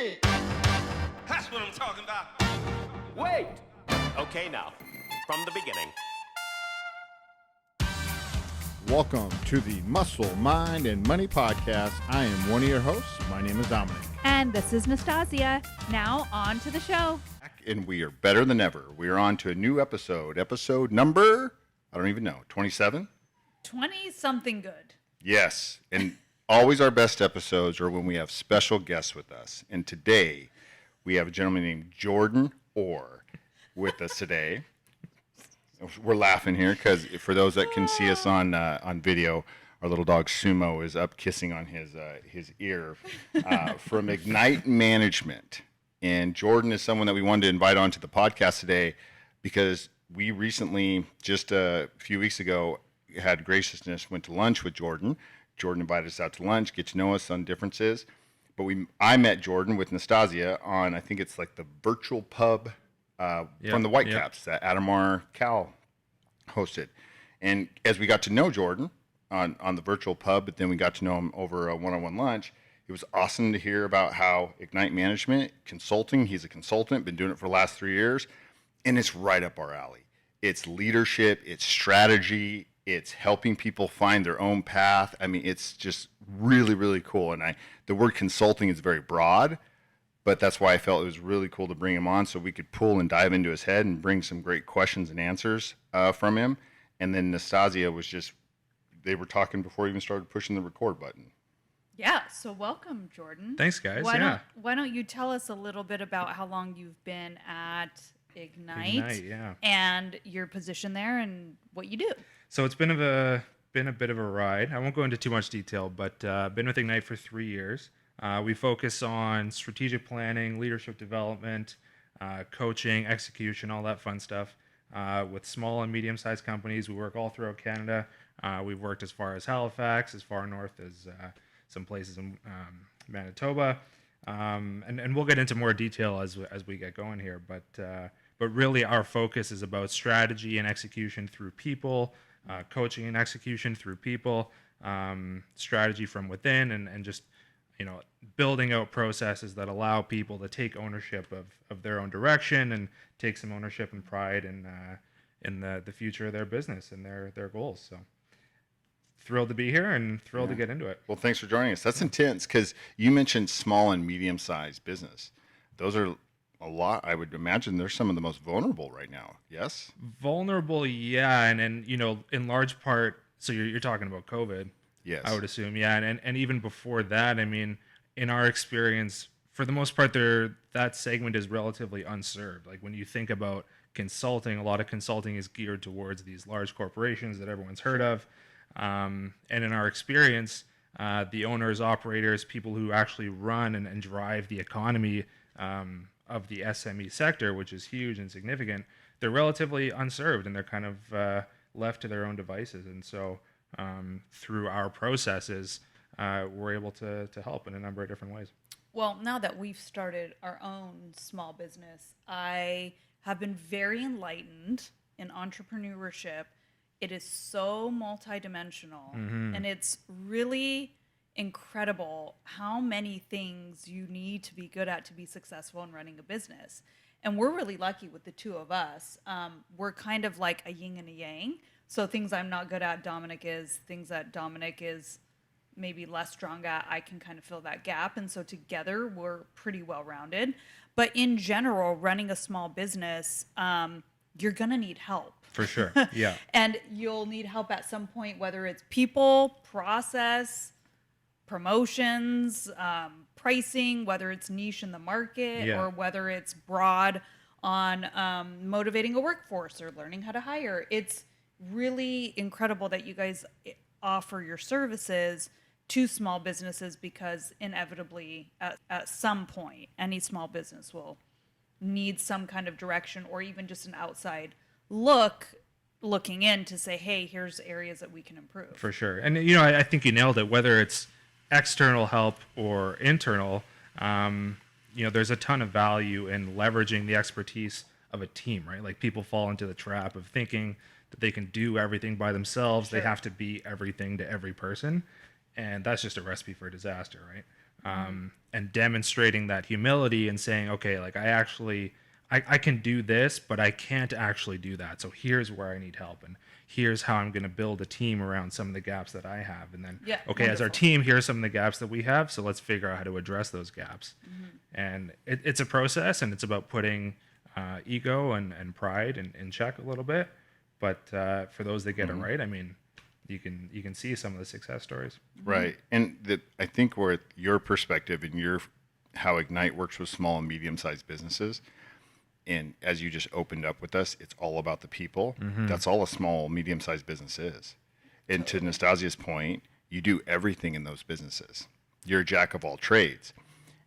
shit. That's what I'm talking about. Wait. Okay, now, from the beginning. Welcome to the Muscle, Mind, and Money podcast. I am one of your hosts. My name is Dominic. And this is Nastasia. Now on to the show. And we are better than ever. We are on to a new episode. Episode number, I don't even know, 27? 20-something good. Yes. And always our best episodes are when we have special guests with us. And today, we have a gentleman named Jordan Orr with us today. We're laughing here because for those that can see us on video, our little dog Sumo is up kissing on his ear from Ignite Management. And Jordan is someone that we wanted to invite onto the podcast today because we recently, just a few weeks ago, had graciousness, went to lunch with Jordan. Jordan invited us out to lunch, get to know us on differences. But I met Jordan with Nastasia on, I think it's like the virtual pub from the Whitecaps that Adamar Cal hosted. And as we got to know Jordan on the virtual pub, but then we got to know him over a one-on-one lunch, it was awesome to hear about how Ignite Management, consulting, he's a consultant, been doing it for the last 3 years, and it's right up our alley. It's leadership, it's strategy, it's helping people find their own path. I mean, it's just really, really cool. And the word consulting is very broad, but that's why I felt it was really cool to bring him on so we could pull and dive into his head and bring some great questions and answers from him. And then Nastasia was they were talking before we even started pushing the record button. Yeah, so welcome, Jordan. Thanks, guys. Why don't you tell us a little bit about how long you've been at Ignite yeah. and your position there and what you do? So it's been a bit of a ride. I won't go into too much detail, but been with Ignite for 3 years. We focus on strategic planning, leadership development, coaching, execution, all that fun stuff. With small and medium-sized companies, we work all throughout Canada. We've worked as far as Halifax, as far north as some places in Manitoba, and we'll get into more detail as we get going here. But really, our focus is about strategy and execution through people, coaching and execution through people, strategy from within, and just building out processes that allow people to take ownership of their own direction and take some ownership and pride in the future of their business and their goals. So thrilled to be here and thrilled to get into it. Well, thanks for joining us. That's intense because you mentioned small and medium-sized business. Those are a lot. I would imagine they're some of the most vulnerable right now. Yes? Vulnerable, yeah. And in large part, so you're talking about COVID. Yes. I would assume, yeah. And even before that, I mean, in our experience, for the most part, that segment is relatively unserved. Like when you think about consulting, a lot of consulting is geared towards these large corporations that everyone's heard of. And in our experience, the owners, operators, people who actually run and drive the economy of the SME sector, which is huge and significant, they're relatively unserved and they're kind of left to their own devices. And so through our processes, we're able to help in a number of different ways. Well, now that we've started our own small business, I have been very enlightened in entrepreneurship. It is so multidimensional, and it's really incredible how many things you need to be good at to be successful in running a business. And we're really lucky with the two of us. We're kind of like a yin and a yang. So things I'm not good at, Dominic is. Things that Dominic is maybe less strong at, I can kind of fill that gap. And so together, we're pretty well-rounded. But in general, running a small business, you're going to need help. For sure, yeah. And you'll need help at some point, whether it's people, process, promotions, pricing, whether it's niche in the market, or whether it's broad on motivating a workforce or learning how to hire. It's really incredible that you guys offer your services to small businesses because inevitably at some point, any small business will need some kind of direction or even just an outside looking in to say, hey, here's areas that we can improve. For sure. And, I think you nailed it, whether it's external help or internal, there's a ton of value in leveraging the expertise of a team, right? Like people fall into the trap of thinking that they can do everything by themselves. Sure. They have to be everything to every person. And that's just a recipe for disaster, right? and demonstrating that humility and saying, okay, like I can do this, but I can't actually do that. So here's where I need help, and here's how I'm going to build a team around some of the gaps that I have. And then, Yeah, okay, as our wonderful. team, here's some of the gaps that we have. So let's figure out how to address those gaps. And it's a process, and it's about putting ego and pride in check a little bit. But for those that get it right, I mean, you can see some of the success stories. Right. And I think with your perspective and how Ignite works with small and medium-sized businesses, and as you just opened up with us, it's all about the people. That's all a small, medium-sized business is. And to Nastasia's point, you do everything in those businesses. You're a jack of all trades.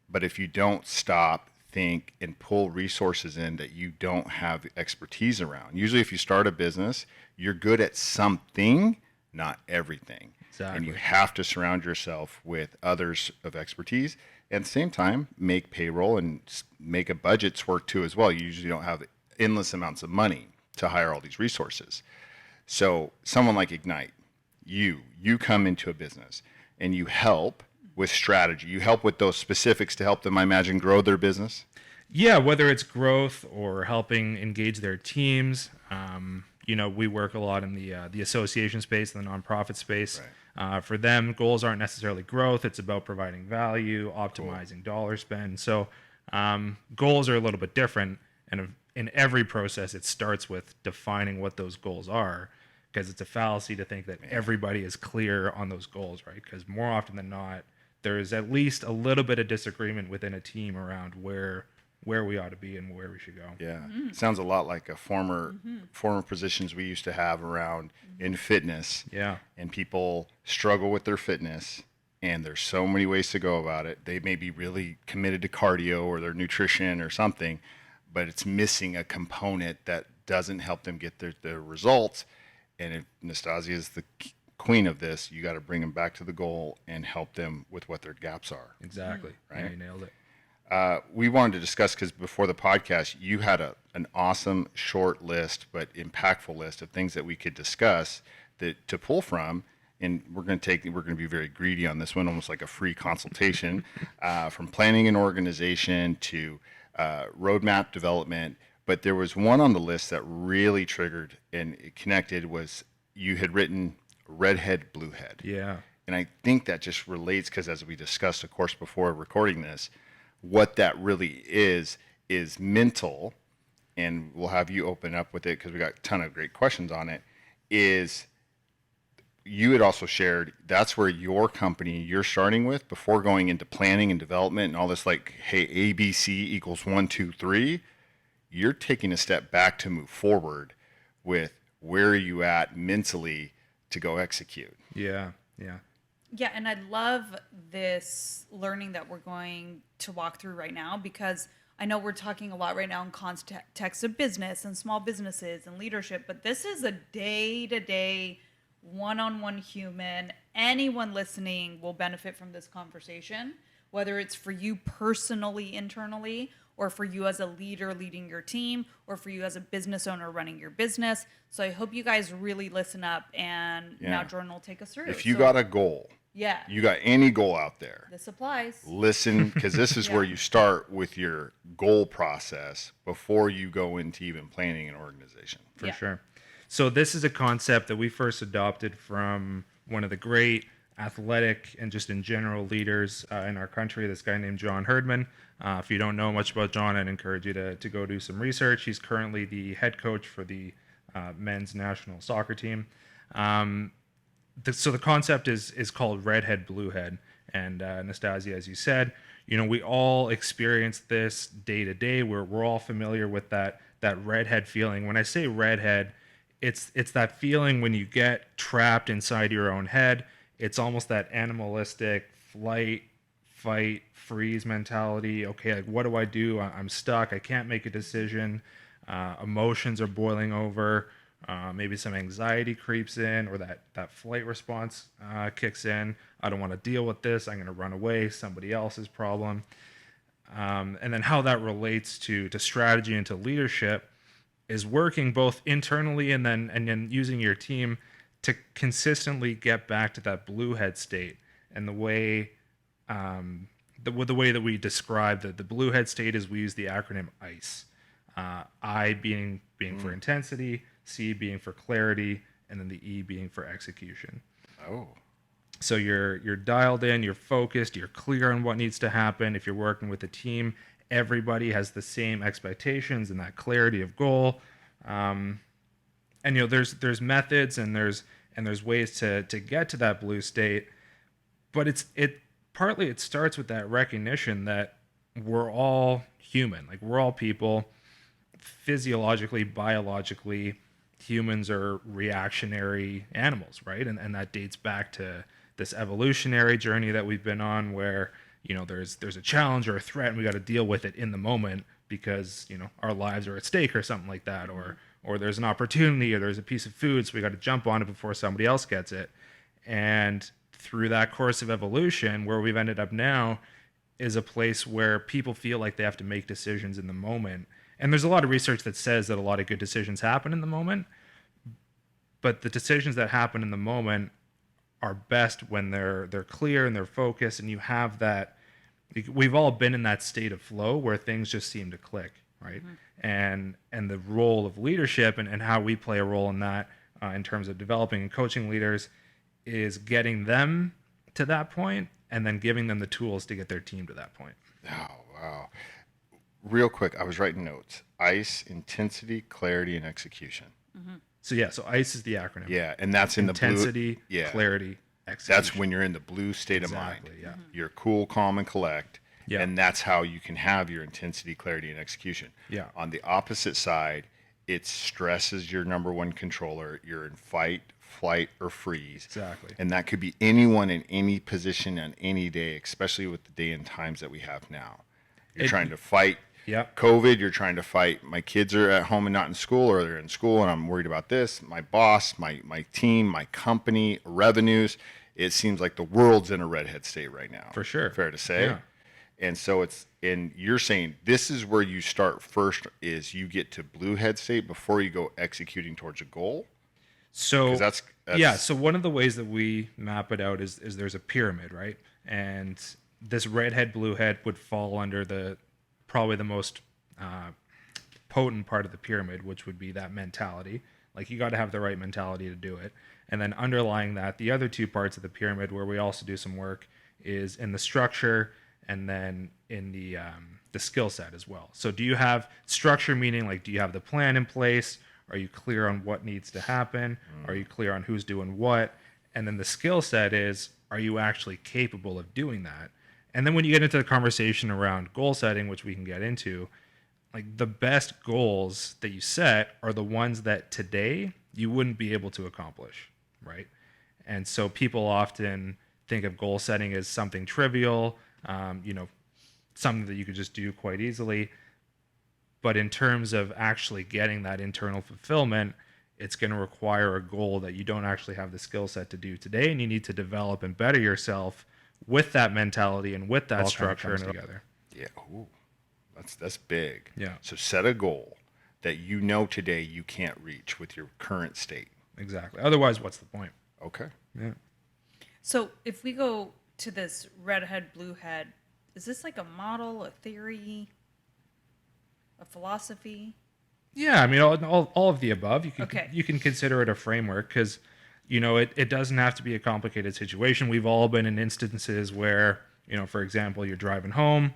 But if you don't stop, think, and pull resources in that you don't have expertise around, usually if you start a business, you're good at something, not everything. Exactly. And you have to surround yourself with others of expertise. And at the same time, make payroll and make a budgets work too as well. You usually don't have endless amounts of money to hire all these resources. So someone like Ignite, you come into a business and you help with strategy. You help with those specifics to help them, I imagine, grow their business. Yeah, whether it's growth or helping engage their teams. We work a lot in the association space, the nonprofit space. Right. For them, goals aren't necessarily growth. It's about providing value, optimizing dollar spend. So goals are a little bit different. And in every process, it starts with defining what those goals are, because it's a fallacy to think that everybody is clear on those goals, right? Because more often than not, there's at least a little bit of disagreement within a team around where we ought to be and where we should go. Yeah. Sounds a lot like a former positions we used to have around in fitness. Yeah. And people struggle with their fitness, and there's so many ways to go about it. They may be really committed to cardio or their nutrition or something, but it's missing a component that doesn't help them get their results. And if Nastasia is the queen of this, you got to bring them back to the goal and help them with what their gaps are. Exactly. Right. Yeah, you nailed it. We wanted to discuss, because before the podcast, you had an awesome short list but impactful list of things that we could discuss to pull from. And we're going to be very greedy on this one, almost like a free consultation, from planning an organization to roadmap development. But there was one on the list that really triggered and it connected, was you had written redhead, bluehead. Yeah. And I think that just relates, because as we discussed, of course, before recording this, what that really is mental, and we'll have you open up with it because we got a ton of great questions on it, is you had also shared that's where your company you're starting with, before going into planning and development and all this, like, hey, ABC equals 1, 2, 3, you're taking a step back to move forward with where are you at mentally to go execute. Yeah. Yeah. Yeah, and I love this learning that we're going to walk through right now, because I know we're talking a lot right now in context of business and small businesses and leadership, but this is a day-to-day, one-on-one human. Anyone listening will benefit from this conversation, whether it's for you personally, internally, or for you as a leader leading your team, or for you as a business owner running your business. So I hope you guys really listen up, and now Jordan will take us through. If you got a goal, yeah, you got any goal out there, this applies. listen, because this is where you start with your goal process before you go into even planning an organization. For Yeah. sure. So this is a concept that we first adopted from one of the great athletic and just in general leaders in our country, this guy named John Herdman. If you don't know much about John, I'd encourage you to go do some research. He's currently the head coach for the men's national soccer team. So the concept is called redhead, bluehead. And Nastasia, as you said, we all experience this day to day. We're all familiar with that redhead feeling. When I say redhead, it's that feeling when you get trapped inside your own head. It's almost that animalistic flight, fight, freeze mentality. Okay, like, what do I do? I'm stuck. I can't make a decision. Emotions are boiling over. Maybe some anxiety creeps in, or that flight response kicks in. I don't want to deal with this. I'm going to run away. Somebody else's problem. And then how that relates to strategy and to leadership is working both internally and then using your team to consistently get back to that blue head state. And the way the way that we describe the blue head state is we use the acronym ICE. I being for intensity, C being for clarity, and then the E being for execution. Oh. So you're dialed in, you're focused, you're clear on what needs to happen. If you're working with a team, everybody has the same expectations and that clarity of goal. And there's methods and there's ways to get to that blue state, but it starts with that recognition that we're all human, like we're all people. Physiologically, biologically, humans are reactionary animals, right? And that dates back to this evolutionary journey that we've been on, where there's a challenge or a threat, and we got to deal with it in the moment because our lives are at stake or something like that, or there's an opportunity or there's a piece of food, so we got to jump on it before somebody else gets it. And through that course of evolution, where we've ended up now is a place where people feel like they have to make decisions in the moment. And there's a lot of research that says that a lot of good decisions happen in the moment, but the decisions that happen in the moment are best when they're clear and they're focused, and you have that. We've all been in that state of flow where things just seem to click, right? And the role of leadership and how we play a role in that in terms of developing and coaching leaders is getting them to that point and then giving them the tools to get their team to that point. Oh, wow. Real quick, I was writing notes. ICE, intensity, clarity, and execution. So ICE is the acronym. Yeah, and that's in Intensity, the blue. Yeah, clarity, execution. that's when you're in the blue state of mind. Exactly, yeah. You're cool, calm, and collect. Yeah. And that's how you can have your intensity, clarity, and execution. Yeah. On the opposite side, it's stress is your number one controller. You're in fight, flight, or freeze. Exactly. And that could be anyone in any position on any day, especially with the day and times that we have now. You're trying to fight COVID. You're trying to fight my kids are at home and not in school, or they're in school and I'm worried about this. My boss, my team, my company, revenues. It seems like the world's in a redhead state right now. For sure. Fair to say. Yeah. And so you're saying this is where you start first, is you get to blue head state before you go executing towards a goal. So 'Cause that's So one of the ways that we map it out is there's a pyramid, right? And this red head, blue head would fall under probably the most potent part of the pyramid, which would be that mentality. Like, you got to have the right mentality to do it. And then underlying that, the other two parts of the pyramid where we also do some work is in the structure and then in the skill set as well. So do you have structure, meaning like, do you have the plan in place? Are you clear on what needs to happen? Are you clear on who's doing what? And then the skill set is, are you actually capable of doing that? And then when you get into the conversation around goal setting, which we can get into, like, the best goals that you set are the ones that today you wouldn't be able to accomplish, right? And so people often think of goal setting as something trivial, something that you could just do quite easily. But in terms of actually getting that internal fulfillment, it's going to require a goal that you don't actually have the skill set to do today, and you need to develop and better yourself with that mentality and with that structure together. Yeah. Ooh, that's big. Yeah. So set a goal that you know today you can't reach with your current state. Exactly. Otherwise, what's the point? Okay. Yeah. So if we go to this red head, blue head, is this like a model, a theory, a philosophy? Yeah, I mean, all of the above. Okay. You can consider it a framework because, it doesn't have to be a complicated situation. We've all been in instances where, for example, you're driving home,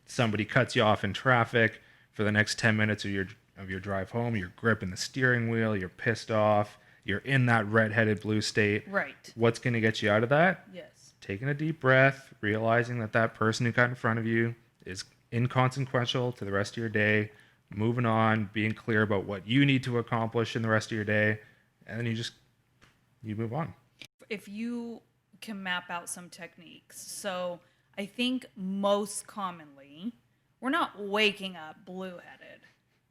somebody cuts you off in traffic. For the next 10 minutes of your drive home, you're gripping the steering wheel, you're pissed off, you're in that red-headed blue state. Right. What's going to get you out of that? Yes. Taking a deep breath, realizing that person who got in front of you is inconsequential to the rest of your day, moving on, being clear about what you need to accomplish in the rest of your day, and then you move on. If you can map out some techniques. So I think most commonly, we're not waking up blue-headed.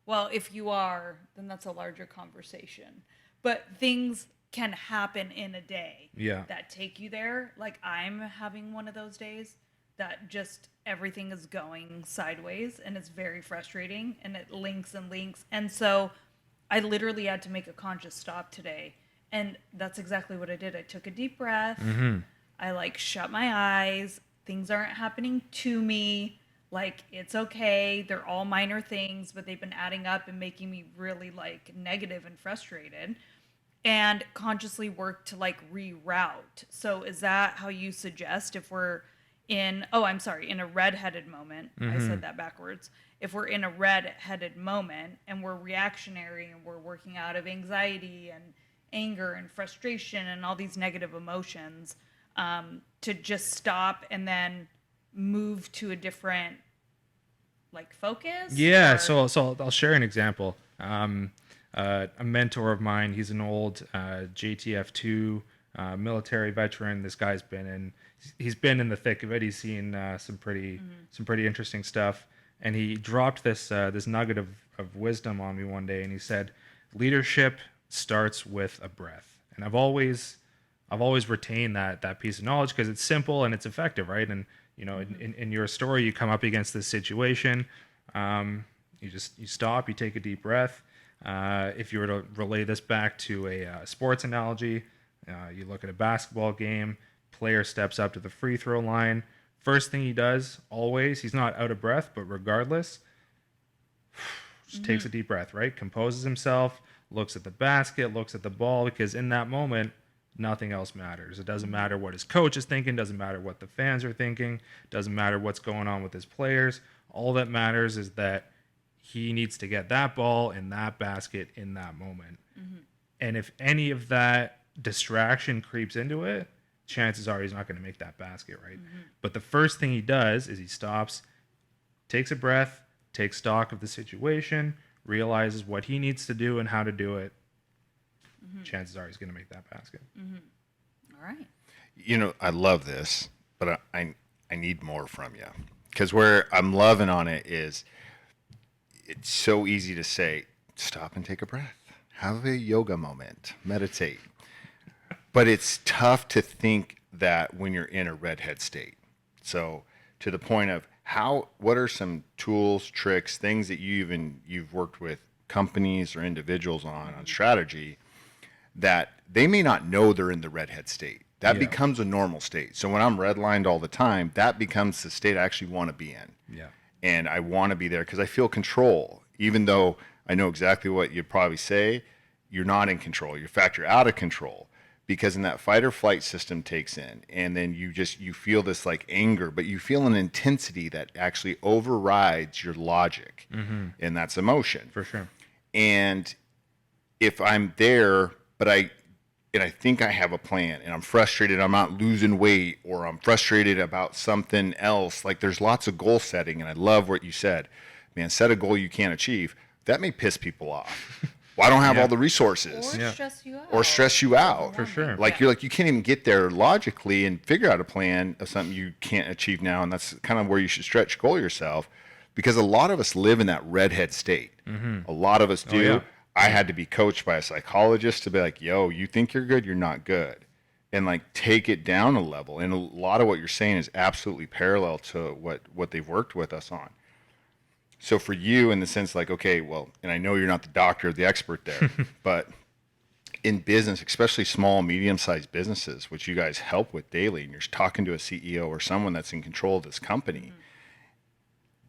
Well, if you are, then that's a larger conversation. But things can happen in a day that take you there. Like, I'm having one of those days that just everything is going sideways and it's very frustrating and it links and links. And so I literally had to make a conscious stop today. And that's exactly what I did. I took a deep breath. I shut my eyes. things aren't happening to me. Like, it's okay. They're all minor things, but they've been adding up and making me really like negative and frustrated. And consciously work to like reroute. So is that how you suggest if we're in, oh, I'm sorry, in a red-headed moment? I said that backwards. If we're in a red-headed moment and we're reactionary and we're working out of anxiety and anger and frustration and all these negative emotions, to just stop and then move to a different like focus? Yeah, Or- so I'll share an example. A mentor of mine, he's an old JTF2 military veteran. This guy's he's been in the thick of it. He's seen some pretty interesting stuff. And he dropped this nugget of wisdom on me one day, and he said, "Leadership starts with a breath." And I've always retained that piece of knowledge because it's simple and it's effective, right? And in your story, you come up against this situation, you stop, you take a deep breath. If you were to relay this back to a sports analogy, you look at a basketball game, player steps up to the free throw line. First thing he does, always, he's not out of breath, but regardless, just takes a deep breath, right? Composes himself, looks at the basket, looks at the ball, because in that moment, nothing else matters. It doesn't matter what his coach is thinking, doesn't matter what the fans are thinking, doesn't matter what's going on with his players. All that matters is that he needs to get that ball in that basket in that moment. And if any of that distraction creeps into it, chances are he's not going to make that basket, right? But the first thing he does is he stops, takes a breath, takes stock of the situation, realizes what he needs to do and how to do it. Chances are he's going to make that basket. All right. I love this, but I need more from you, because where I'm loving on it is it's so easy to say, stop and take a breath, have a yoga moment, meditate. But it's tough to think that when you're in a redhead state. So to the point of what are some tools, tricks, things that you've worked with companies or individuals on strategy that they may not know they're in the redhead state. That becomes a normal state. So when I'm redlined all the time, that becomes the state I actually want to be in. Yeah. And I want to be there because I feel control, even though I know exactly what you'd probably say. You're not in control. In fact, you're out of control, because in that fight or flight system takes in, and then you feel this like anger, but you feel an intensity that actually overrides your logic, and that's emotion. For sure. And if I'm there, but I think I have a plan, and I'm frustrated, I'm not losing weight, or I'm frustrated about something else. Like, there's lots of goal setting, and I love what you said. Man, set a goal you can't achieve. That may piss people off. Well, I don't have all the resources. Or Yeah. stress you out. Or stress you out. For sure. Like, you're like, you can't even get there logically and figure out a plan of something you can't achieve now. And that's kind of where you should stretch goal yourself, because a lot of us live in that redhead state. A lot of us do. yeah. I had to be coached by a psychologist to be like, yo, you think you're good, you're not good. And like, take it down a level. And a lot of what you're saying is absolutely parallel to what they've worked with us on. So for you, in the sense like, okay, well, and I know you're not the doctor or the expert there, but in business, especially small, medium-sized businesses, which you guys help with daily, and you're talking to a CEO or someone that's in control of this company,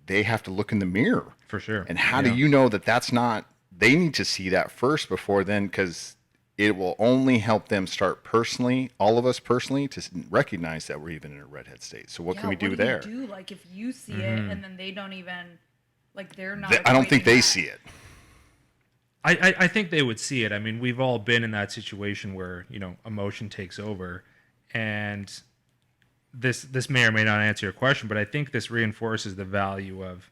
they have to look in the mirror. For sure. And how do you know that that's not, they need to see that first before then, because it will only help them start personally, all of us personally, to recognize that we're even in a redhead state. So what can we do there? What do you do, like, if you see it and then they don't even, like, they're not I don't think equating they that. see it. I think they would see it. I mean, we've all been in that situation where, emotion takes over, and this may or may not answer your question, but I think this reinforces the value of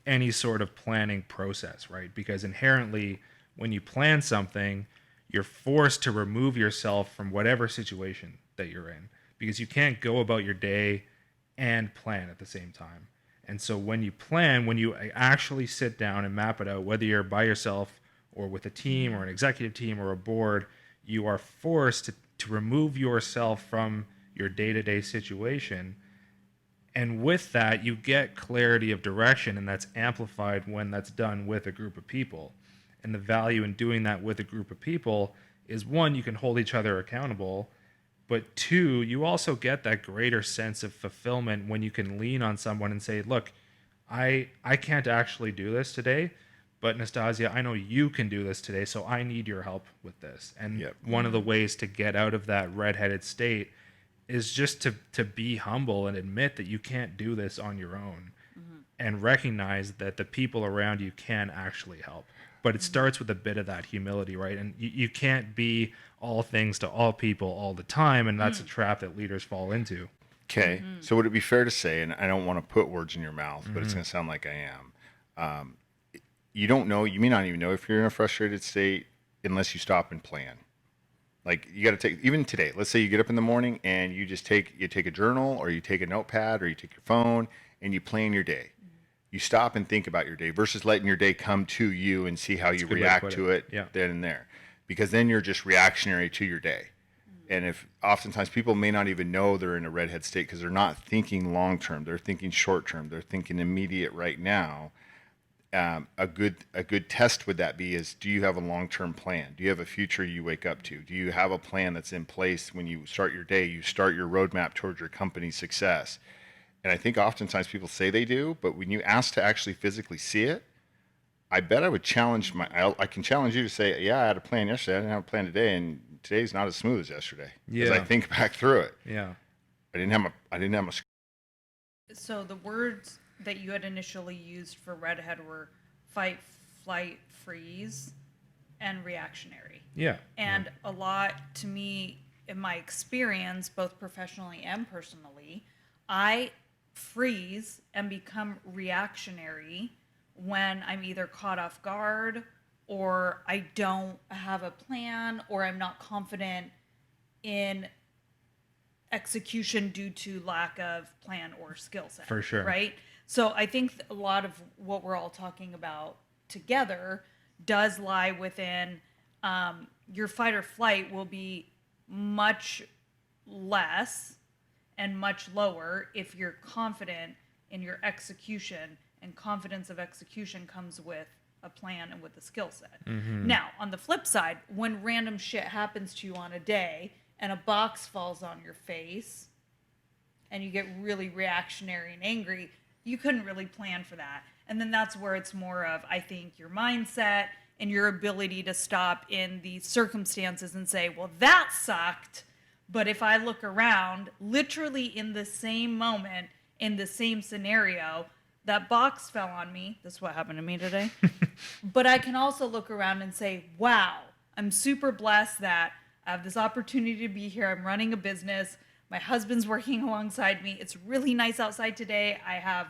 any sort of planning process, right? Because inherently, when you plan something, you're forced to remove yourself from whatever situation that you're in, because you can't go about your day and plan at the same time. And so when you plan, when you actually sit down and map it out, whether you're by yourself or with a team or an executive team or a board, you are forced to remove yourself from your day-to-day situation. And with that, you get clarity of direction, and that's amplified when that's done with a group of people. And the value in doing that with a group of people is, one, you can hold each other accountable, But two, you also get that greater sense of fulfillment when you can lean on someone and say, look, I can't actually do this today, but Nastasia, I know you can do this today, so I need your help with this. And Yep. one of the ways to get out of that redheaded state is just to be humble and admit that you can't do this on your own, and recognize that the people around you can actually help. But it starts with a bit of that humility, right? And you can't be all things to all people all the time, and that's a trap that leaders fall into. Okay. So would it be fair to say, and I don't want to put words in your mouth, but it's going to sound like I am. You don't know, you may not even know if you're in a frustrated state unless you stop and plan. Like you got to take, even today, let's say you get up in the morning and you just take a journal, or you take a notepad, or you take your phone and you plan your day. You stop and think about your day versus letting your day come to you and see how you a good way to react put to it. it Yeah. then and there. Because then you're just reactionary to your day. And if oftentimes people may not even know they're in a redhead state because they're not thinking long term, they're thinking short term, they're thinking immediate right now. A good test would that be is, do you have a long term plan? Do you have a future you wake up to? Do you have a plan that's in place when you start your day? You start your roadmap towards your company's success. And I think oftentimes people say they do, but when you ask to actually physically see it, I bet I would challenge I can challenge you to say, yeah, I had a plan yesterday, I didn't have a plan today, and today's not as smooth as yesterday. Because I Yeah. think back through it. Yeah. I didn't have a So the words that you had initially used for redhead were fight, flight, freeze, and reactionary. Yeah. And a lot, to me, in my experience, both professionally and personally, I freeze and become reactionary when I'm either caught off guard, or I don't have a plan, or I'm not confident in execution due to lack of plan or skill set. For sure. Right? So I think a lot of what we're all talking about together does lie within your fight or flight will be much less and much lower if you're confident in your execution, and confidence of execution comes with a plan and with a skill set. Now, on the flip side, when random shit happens to you on a day and a box falls on your face and you get really reactionary and angry, you couldn't really plan for that. And then that's where it's more of, I think, your mindset and your ability to stop in these circumstances and say, well, that sucked. But if I look around, literally in the same moment, in the same scenario, that box fell on me. That's what happened to me today. But I can also look around and say, wow, I'm super blessed that I have this opportunity to be here. I'm running a business. My husband's working alongside me. It's really nice outside today. I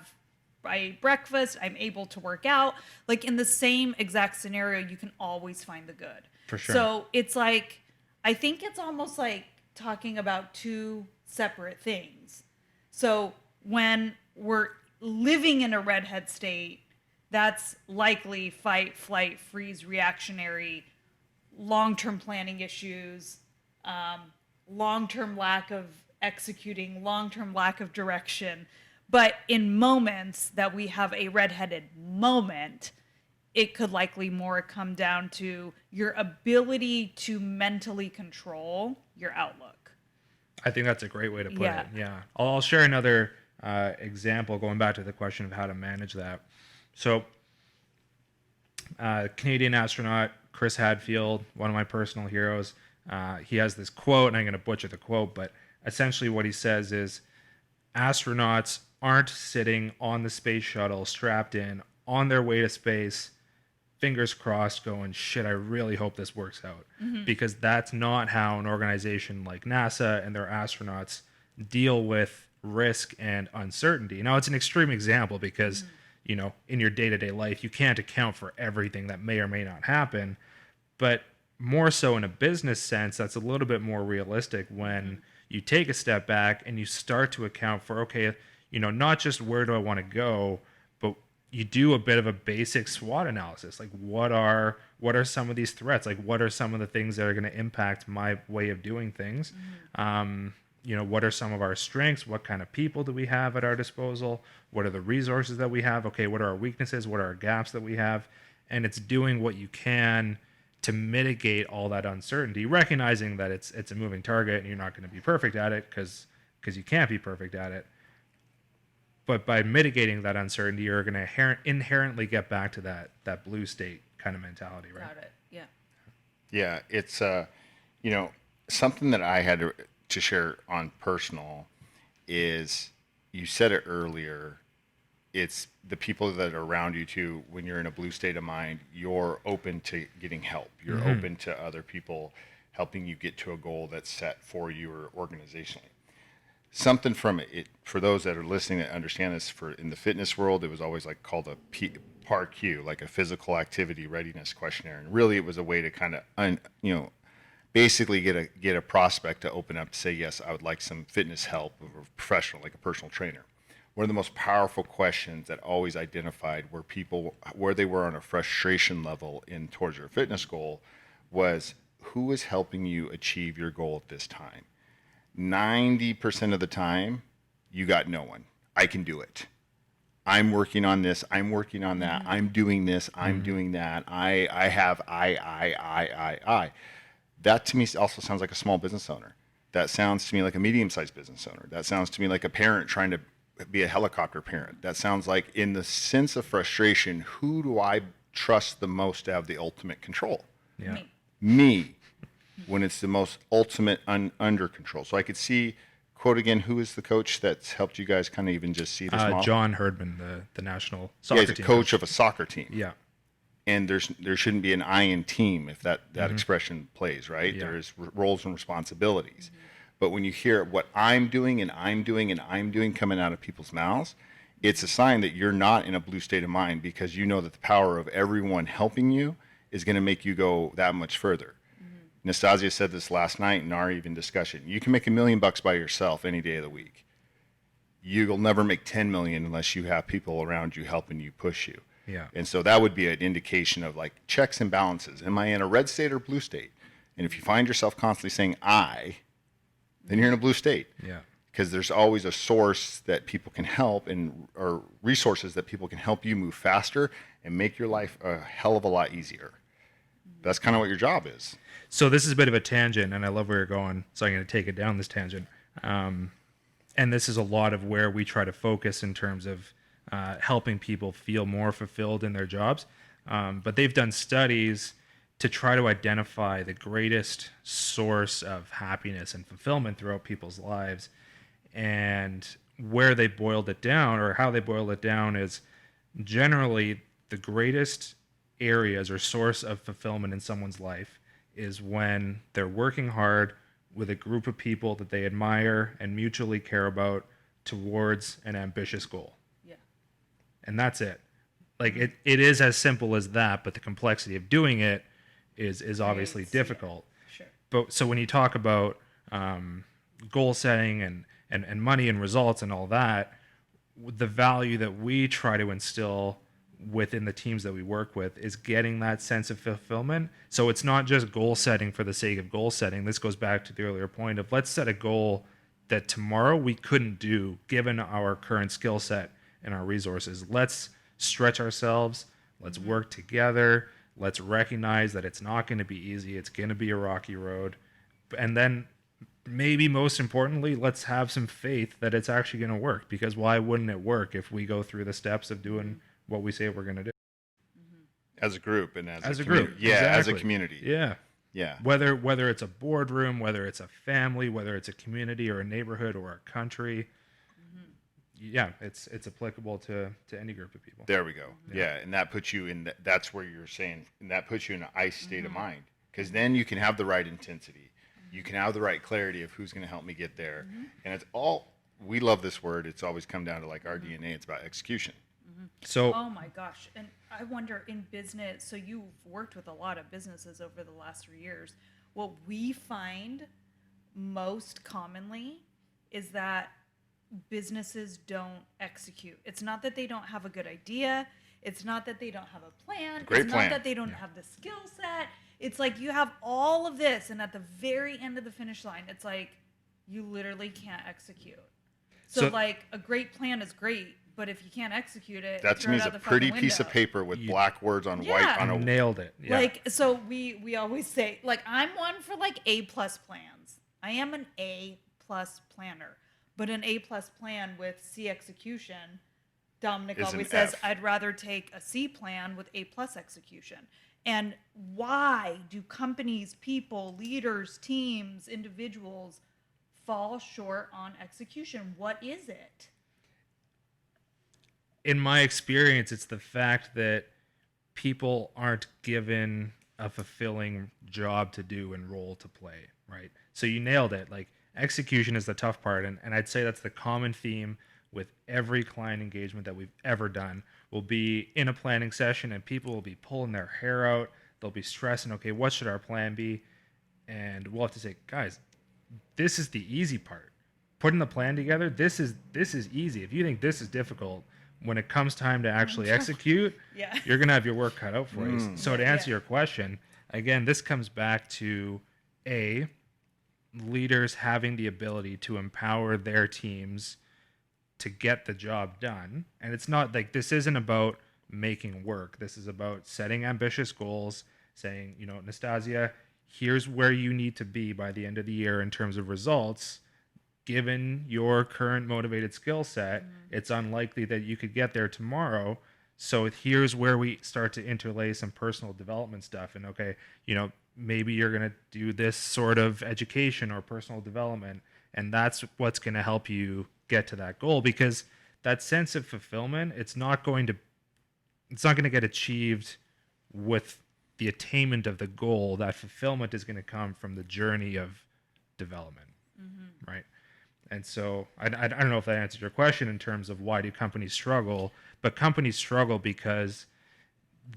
ate breakfast. I'm able to work out. Like in the same exact scenario, you can always find the good. For sure. So it's like, I think it's almost like talking about two separate things. So when we're living in a redhead state, that's likely fight, flight, freeze, reactionary, long-term planning issues, long-term lack of executing, long-term lack of direction. But in moments that we have a redheaded moment, it could likely more come down to your ability to mentally control your outlook. I think that's a great way to put Yeah. it. Yeah. I'll share another example going back to the question of how to manage that. So, Canadian astronaut Chris Hadfield, one of my personal heroes, he has this quote, and I'm going to butcher the quote, but essentially what he says is, astronauts aren't sitting on the space shuttle strapped in on their way to space, fingers crossed, going, shit, I really hope this works out. Because that's not how an organization like NASA and their astronauts deal with risk and uncertainty. Now, it's an extreme example because, you know, in your day-to-day life, you can't account for everything that may or may not happen. But more so in a business sense, that's a little bit more realistic when you take a step back and you start to account for, okay, you know, not just where do I want to go, but you do a bit of a basic SWOT analysis. Like, what are some of these threats? Like, what are some of the things that are going to impact my way of doing things? You know, what are some of our strengths? What kind of people do we have at our disposal? What are the resources that we have? Okay, what are our weaknesses? What are our gaps that we have? And it's doing what you can to mitigate all that uncertainty, recognizing that it's a moving target and you're not going to be perfect at it because you can't be perfect at it. But by mitigating that uncertainty, you're going to inherently get back to that blue state kind of mentality, right? Got it. Yeah. Yeah, it's something that I had to share on personal is, you said it earlier, it's the people that are around you too. When you're in a blue state of mind, you're open to getting help. You're open to other people helping you get to a goal that's set for you or organizationally. Something from it, for those that are listening that understand this, for in the fitness world, it was always like called a PAR-Q, like a physical activity readiness questionnaire. And really it was a way to kind of, basically get a prospect to open up to say, yes, I would like some fitness help of a professional, like a personal trainer. One of the most powerful questions that always identified where they were on a frustration level in towards their fitness goal was, who is helping you achieve your goal at this time? 90% of the time, you got no one. I can do it. I'm working on this. I'm working on that. I'm doing this. I'm doing that. I have I. That to me also sounds like a small business owner. That sounds to me like a medium-sized business owner. That sounds to me like a parent trying to be a helicopter parent. That sounds like, in the sense of frustration, who do I trust the most to have the ultimate control? Yeah. Me, when it's the most ultimate under control. So I could see, quote again, who is the coach that's helped you guys kind of even just see this model? John Herdman, the national soccer he's a team coach of a soccer team. Yeah. And there shouldn't be an I in team if that expression plays, right? Yeah. There's roles and responsibilities. But when you hear what I'm doing and I'm doing and I'm doing coming out of people's mouths, it's a sign that you're not in a blue state of mind, because you know that the power of everyone helping you is going to make you go that much further. Nastasia said this last night in our even discussion. You can make $1 million by yourself any day of the week. You'll never make 10 million unless you have people around you helping you, push you. Yeah. And so that would be an indication of like checks and balances. Am I in a red state or blue state? And if you find yourself constantly saying I, then you're in a blue state. Yeah. Because there's always a source that people can help, or resources that people can help you move faster and make your life a hell of a lot easier. That's kind of what your job is. So this is a bit of a tangent, and I love where you're going, so I'm going to take it down this tangent. And this is a lot of where we try to focus in terms of helping people feel more fulfilled in their jobs. But they've done studies to try to identify the greatest source of happiness and fulfillment throughout people's lives. And where they boiled it down, or how they boiled it down, is generally the greatest areas or source of fulfillment in someone's life is when they're working hard with a group of people that they admire and mutually care about towards an ambitious goal. Yeah. And that's it. Like it is as simple as that, but the complexity of doing it is obviously Right. difficult. Sure. But so when you talk about goal setting and money and results and all that, the value that we try to instill within the teams that we work with is getting that sense of fulfillment. So it's not just goal setting for the sake of goal setting. This goes back to the earlier point of, let's set a goal that tomorrow we couldn't do given our current skill set and our resources. Let's stretch ourselves. Let's work together. Let's recognize that it's not going to be easy. It's going to be a rocky road. And then maybe most importantly, let's have some faith that it's actually going to work, because why wouldn't it work if we go through the steps of doing what we say we're going to do? As a group and as a group. Yeah, as a Exactly. community. Yeah. Yeah. Whether it's a boardroom, whether it's a family, whether it's a community or a neighborhood or a country, yeah, it's applicable to any group of people. There we go. Yeah, and that puts you in. That's where you're saying, and that puts you in an ice state of mind, because then you can have the right intensity, you can have the right clarity of who's going to help me get there, and it's all. We love this word. It's always come down to like our DNA. It's about execution. So Oh my gosh. And I wonder, in business, so you've worked with a lot of businesses over the last 3 years. What we find most commonly is that businesses don't execute. It's not that they don't have a good idea. It's not that they don't have a plan. Great it's plan. not that they don't have the skill set. It's like you have all of this, and at the very end of the finish line, it's like you literally can't execute. So So- like a great plan is great, But if you can't execute it, That to throw me it is out a the pretty fucking piece of window. paper with black words on white Yeah. on a Nailed it. Yeah. Like, so we always say, like, I'm one for like A+ plans. I am an A+ planner, but an A+ plan with C execution, Dominic Is an always says, F. I'd rather take a C plan with A+ execution. And why do companies, people, leaders, teams, individuals fall short on execution? What is it? In my experience, it's the fact that people aren't given a fulfilling job to do and role to play, right? So you nailed it. Like, execution is the tough part. And I'd say that's the common theme with every client engagement that we've ever done. We'll be in a planning session and people will be pulling their hair out. They'll be stressing, okay, what should our plan be? And we'll have to say, guys, this is the easy part. Putting the plan together, this is easy. If you think this is difficult, when it comes time to actually execute, Yeah. you're gonna have your work cut out for you. So to answer Yeah. your question, again, this comes back to leaders having the ability to empower their teams to get the job done. And it's not like, this isn't about making work. This is about setting ambitious goals, saying, you know, Nastasia, here's where you need to be by the end of the year in terms of results. Given your current motivated skill set, it's unlikely that you could get there tomorrow. So here's where we start to interlay some personal development stuff. And okay, you know, maybe you're going to do this sort of education or personal development, and that's what's going to help you get to that goal. Because that sense of fulfillment, it's not going to get achieved with the attainment of the goal. That fulfillment is going to come from the journey of development, right? And so I don't know if that answered your question in terms of why do companies struggle, but companies struggle because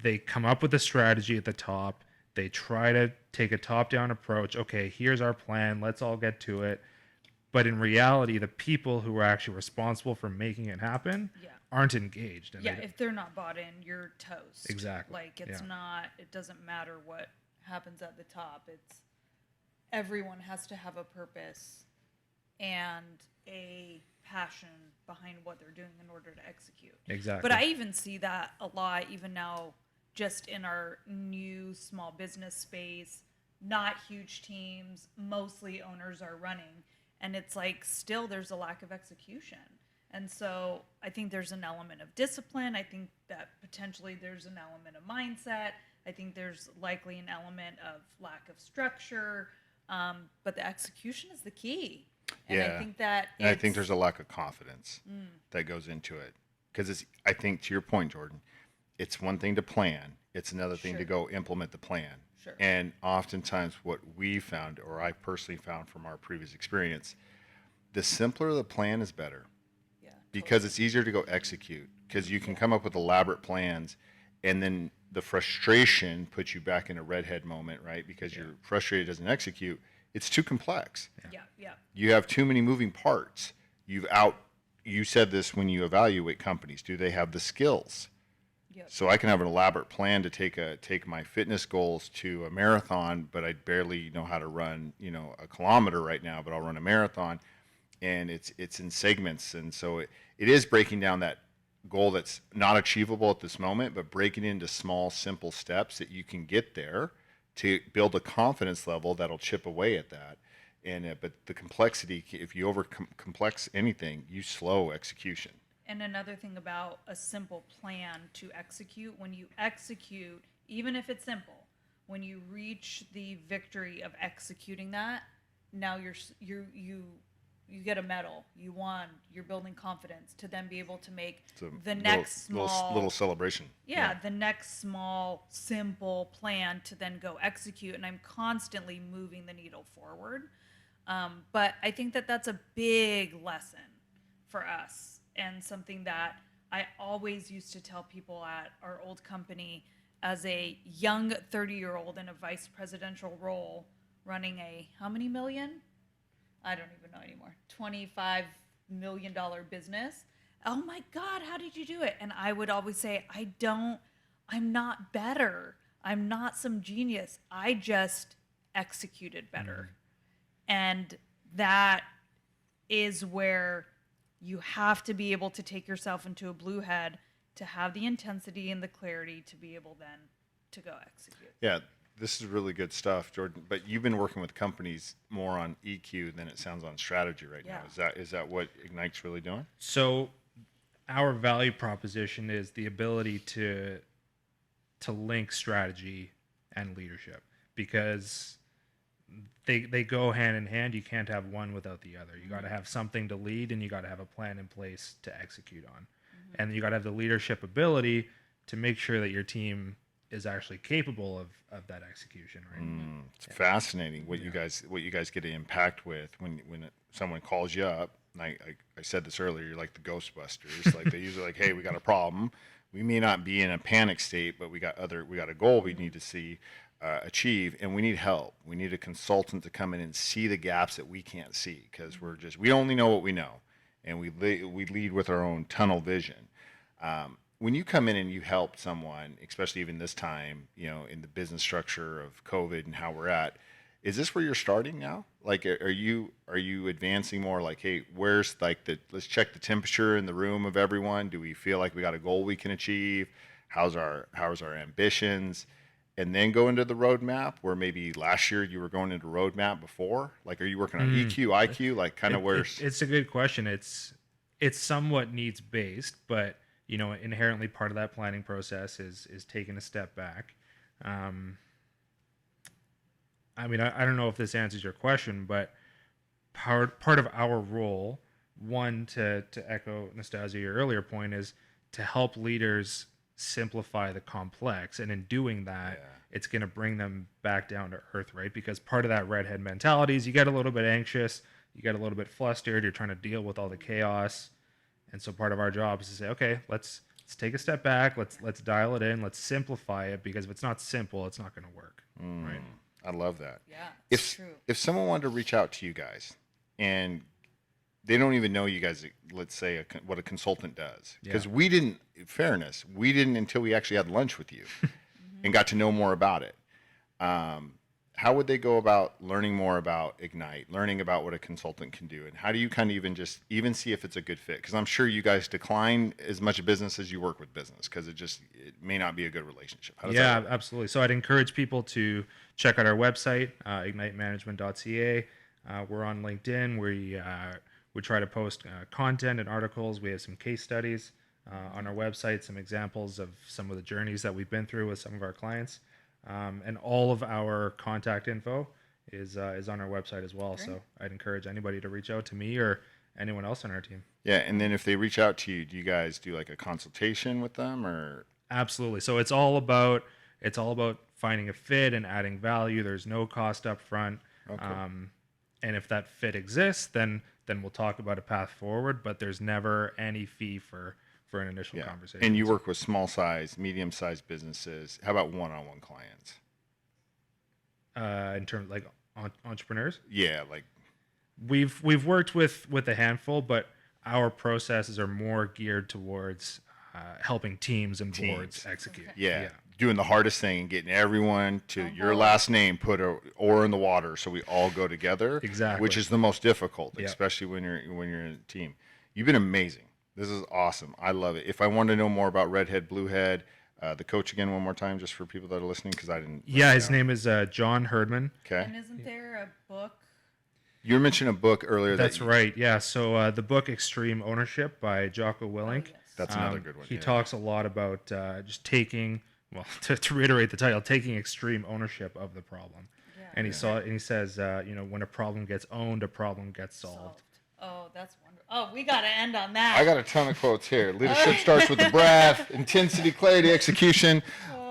they come up with a strategy at the top. They try to take a top-down approach. Okay, here's our plan. Let's all get to it. But in reality, the people who are actually responsible for making it happen Yeah. aren't engaged. And Yeah, they- if they're not bought in, you're toast. Exactly, Like, it's yeah. not, it doesn't matter what happens at the top. It's everyone has to have a purpose and a passion behind what they're doing in order to execute. Exactly. But I even see that a lot, even now, just in our new small business space, not huge teams, mostly owners are running. And it's like, still, there's a lack of execution. And so I think there's an element of discipline. I think that potentially there's an element of mindset. I think there's likely an element of lack of structure. But the execution is the key. And I think that And I think it's- there's a lack of confidence that goes into it. Because I think, to your point, Jordan, it's one thing to plan. It's another thing to Sure. go implement the plan. Sure. And oftentimes what we found, or I personally found from our previous experience, the simpler the plan is better. Yeah, Because it's easier to go execute. Because you can come up with elaborate plans, and then the frustration puts you back in a redhead moment, right? Because you're frustrated, doesn't execute. It's too complex. yeah. You have too many moving parts. You said this when you evaluate companies. Do they have the skills? Yep. So I can have an elaborate plan to take my fitness goals to a marathon, but I barely know how to run, a kilometer right now, but I'll run a marathon, and it's in segments. And so it is breaking down that goal that's not achievable at this moment, but breaking into small, simple steps that you can get there to build a confidence level that'll chip away at that. And but the complexity, if you over complex anything, you slow execution. And another thing about a simple plan to execute, when you execute, even if it's simple, when you reach the victory of executing that, now you get a medal. You won. You're building confidence to then be able to make It's a the next small little celebration. the next small simple plan to then go execute, and I'm constantly moving the needle forward. But I think that that's a big lesson for us, and something that I always used to tell people at our old company as a young 30-year-old in a vice presidential role running a how many million? I don't even know anymore. $25 million business. Oh my God, how did you do it? And I would always say, I'm not better. I'm not some genius. I just executed better. And that is where You have to be able to take yourself into a blue head to have the intensity and the clarity to be able then to go execute. Yeah, this is really good stuff, Jordan. But you've been working with companies more on EQ than it sounds on strategy right now. Yeah. Is that what Ignite's really doing? So our value proposition is the ability to link strategy and leadership, because they go hand in hand. You can't have one without the other. You got to have something to lead, and you got to have a plan in place to execute on. And you got to have the leadership ability to make sure that your team is actually capable of that execution, right? It's fascinating what you guys get to impact with when someone calls you up. And I said this earlier. You're like the Ghostbusters. Like they usually like, hey, we got a problem. We may not be in a panic state, but we got a goal we need to see achieve, and we need help. We need a consultant to come in and see the gaps that we can't see, because we only know what we know, and we lead with our own tunnel vision. When you come in and you help someone, especially even this time, in the business structure of COVID and how we're at, is this where you're starting now? Like, are you advancing more like, hey, where's like let's check the temperature in the room of everyone. Do we feel like we got a goal we can achieve? How's our ambitions? And then go into the roadmap, where maybe last year you were going into roadmap before? Like, are you working on EQ, IQ, like kind of where? It's a good question. It's somewhat needs based, but inherently part of that planning process is taking a step back. I mean, I don't know if this answers your question, but part of our role, one, to echo Nastasia, your earlier point, is to help leaders simplify the complex. And in doing that, it's going to bring them back down to earth, right? Because part of that redhead mentality is you get a little bit anxious, you get a little bit flustered, you're trying to deal with all the chaos. And so part of our job is to say, okay, let's take a step back, let's dial it in, let's simplify it, because if it's not simple, it's not going to work, right? I love that. Yeah, it's true. If someone wanted to reach out to you guys and they don't even know you guys, let's say what a consultant does, because we didn't until we actually had lunch with you and got to know more about it. How would they go about learning more about Ignite, learning about what a consultant can do, and how do you kind of even see if it's a good fit? Because I'm sure you guys decline as much business as you work with business, because it may not be a good relationship. How does that work? Absolutely. So I'd encourage people to check out our website, ignitemanagement.ca. We're on LinkedIn. We try to post content and articles. We have some case studies on our website, some examples of some of the journeys that we've been through with some of our clients. And all of our contact info is on our website as well. Great. So I'd encourage anybody to reach out to me or anyone else on our team. Yeah, and then if they reach out to you, do you guys do like a consultation with them, or? Absolutely. So it's all about finding a fit and adding value. There's no cost up front. Okay. And if that fit exists, then we'll talk about a path forward. But there's never any fee for an initial conversation. And you work with small size, medium sized businesses. How about one-on-one clients? In terms of like entrepreneurs? Yeah, like we've worked with a handful, but our processes are more geared towards helping teams and boards execute. Okay. Yeah, doing the hardest thing and getting everyone to your last name, put a oar in the water, so we all go together. Exactly. Which is the most difficult, especially when you're in a team. You've been amazing. This is awesome. I love it. If I want to know more about Redhead, Bluehead, the coach again one more time, just for people that are listening, because I didn't. Yeah, his name is John Herdman. Okay. And isn't there a book? You mentioned a book earlier. That's right. Yeah. So the book Extreme Ownership by Jocko Willink. Oh, yes. That's another good one. He talks a lot about just taking, to reiterate the title, taking extreme ownership of the problem. Yeah. And he says, when a problem gets owned, a problem gets solved. Oh, that's wonderful. Oh, we got to end on that. I got a ton of quotes here. Leadership starts with the breath, intensity, clarity, execution.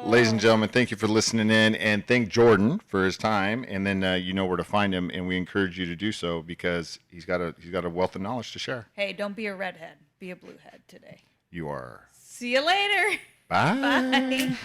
Ladies and gentlemen, thank you for listening in, and thank Jordan for his time. And then you know where to find him, and we encourage you to do so, because he's got a wealth of knowledge to share. Hey, don't be a redhead. Be a bluehead today. You are. See you later. Bye. Bye.